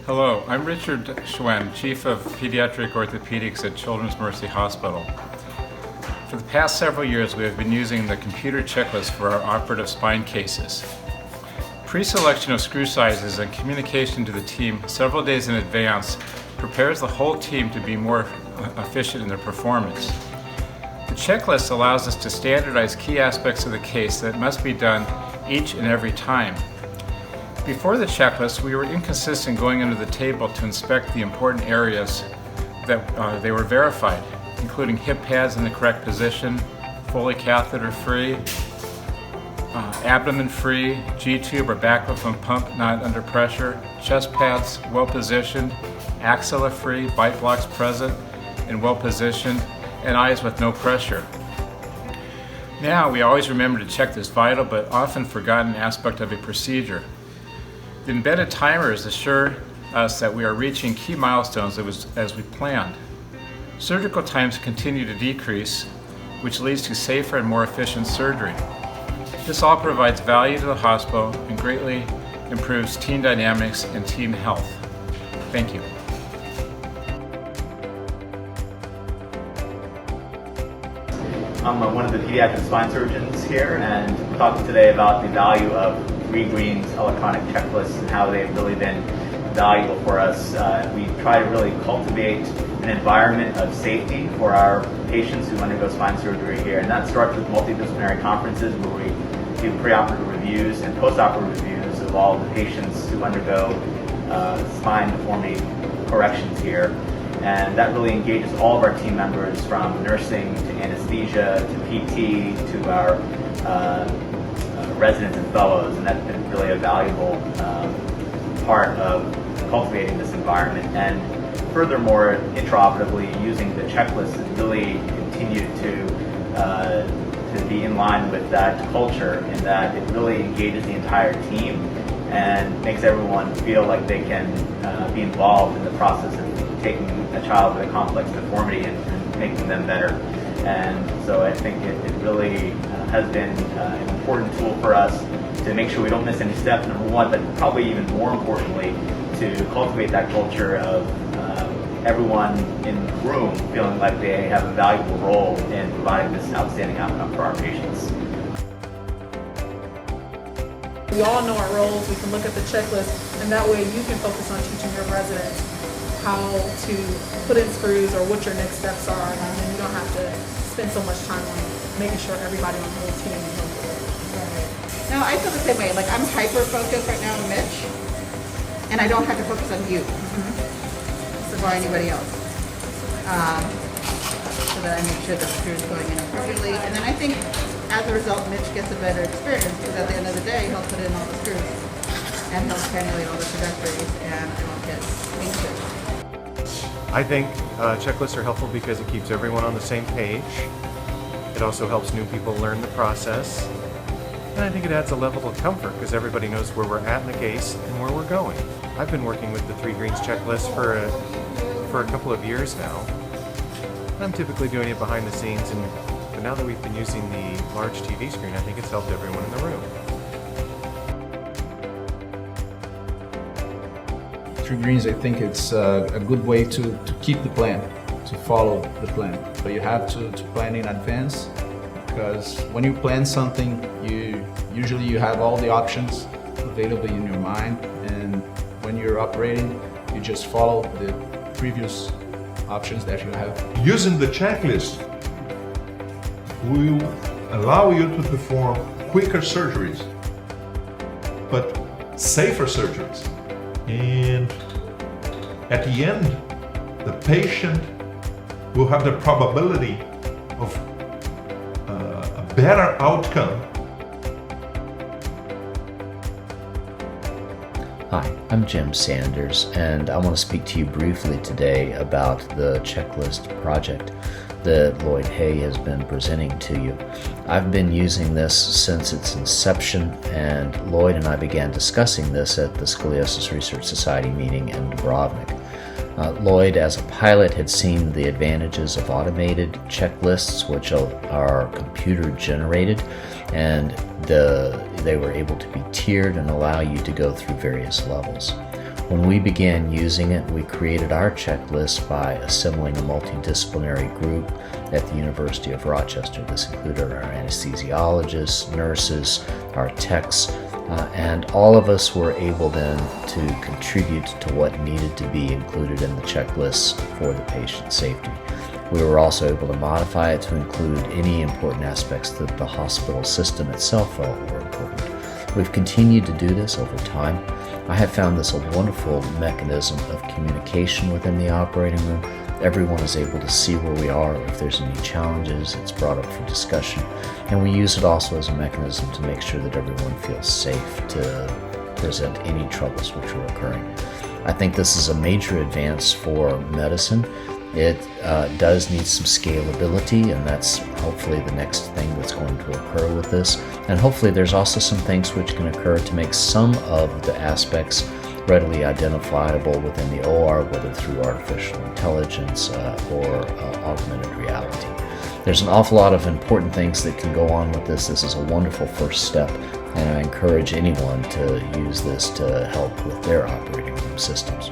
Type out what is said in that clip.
Hello, I'm Richard Schwend, Chief of Pediatric Orthopedics at Children's Mercy Hospital. For the past several years, we have been using the computer checklist for our operative spine cases. Pre-selection of screw sizes and communication to the team several days in advance prepares the whole team to be more efficient in their performance. The checklist allows us to standardize key aspects of the case that must be done each and every time. Before the checklist, we were inconsistent going under the table to inspect the important areas that they were verified, including hip pads in the correct position, Foley catheter free, abdomen free, G-tube or baclofen pump not under pressure, chest pads well positioned, axilla free, bite blocks present and well positioned, and eyes with no pressure. Now we always remember to check this vital but often forgotten aspect of a procedure. The embedded timers assure us that we are reaching key milestones as we planned. Surgical times continue to decrease, which leads to safer and more efficient surgery. This all provides value to the hospital and greatly improves team dynamics and team health. Thank you. I'm one of the pediatric spine surgeons here, and we're talking today about the value of 3Greens electronic checklists and how they've really been valuable for us. We try to really cultivate an environment of safety for our patients who undergo spine surgery here, and that starts with multidisciplinary conferences where we do preoperative reviews and postoperative reviews of all the patients who undergo spine deformity corrections here. And that really engages all of our team members, from nursing to anesthesia to PT to our residents and fellows, and that's been really a valuable part of cultivating this environment. And furthermore, intraoperatively using the checklist has really continued to be in line with that culture, in that it really engages the entire team and makes everyone feel like they can be involved in the process of taking a child with a complex deformity and making them better. And so I think it really has been an important tool for us to make sure we don't miss any steps, number one, but probably even more importantly, to cultivate that culture of everyone in the room feeling like they have a valuable role in providing this outstanding outcome for our patients. We all know our roles, we can look at the checklist, and that way you can focus on teaching your residents how to put in screws or what your next steps are, and then you don't have to spend so much time on making sure everybody on the whole team is on board. No, I feel the same way. Like, I'm hyper-focused right now on Mitch, and I don't have to focus on you or anybody else. So that I make sure the screw is going in appropriately. And then I think, as a result, Mitch gets a better experience, because at the end of the day, he'll put in all the screws and he'll cannulate all the trajectories, and I won't get anxious. I think checklists are helpful because it keeps everyone on the same page. It also helps new people learn the process. And I think it adds a level of comfort because everybody knows where we're at in the case and where we're going. I've been working with the 3Greens checklist for a couple of years now. I'm typically doing it behind the scenes, but now that we've been using the large TV screen, I think it's helped everyone in the room. 3Greens, I think it's a good way to keep the plan, to follow the plan. But you have to plan in advance, because when you plan something, usually you have all the options available in your mind, and when you're operating, you just follow the previous options that you have. Using the checklist will allow you to perform quicker surgeries, but safer surgeries. And at the end, the patient will have the probability of a better outcome. Hi, I'm Jim Sanders, and I want to speak to you briefly today about the checklist project that Lloyd Hay has been presenting to you. I've been using this since its inception, and Lloyd and I began discussing this at the Scoliosis Research Society meeting in Dubrovnik. Lloyd, as a pilot, had seen the advantages of automated checklists, which are computer generated, and they were able to be tiered and allow you to go through various levels. When we began using it, we created our checklist by assembling a multidisciplinary group at the University of Rochester. This included our anesthesiologists, nurses, our techs, and all of us were able then to contribute to what needed to be included in the checklist for the patient's safety. We were also able to modify it to include any important aspects that the hospital system itself felt were important. We've continued to do this over time. I have found this a wonderful mechanism of communication within the operating room. Everyone is able to see where we are. If there's any challenges, it's brought up for discussion. And we use it also as a mechanism to make sure that everyone feels safe to present any troubles which are occurring. I think this is a major advance for medicine. It does need some scalability, and that's hopefully the next thing that's going to occur with this. And hopefully there's also some things which can occur to make some of the aspects readily identifiable within the OR, whether through artificial intelligence or augmented reality. There's an awful lot of important things that can go on with this. This is a wonderful first step, and I encourage anyone to use this to help with their operating room systems.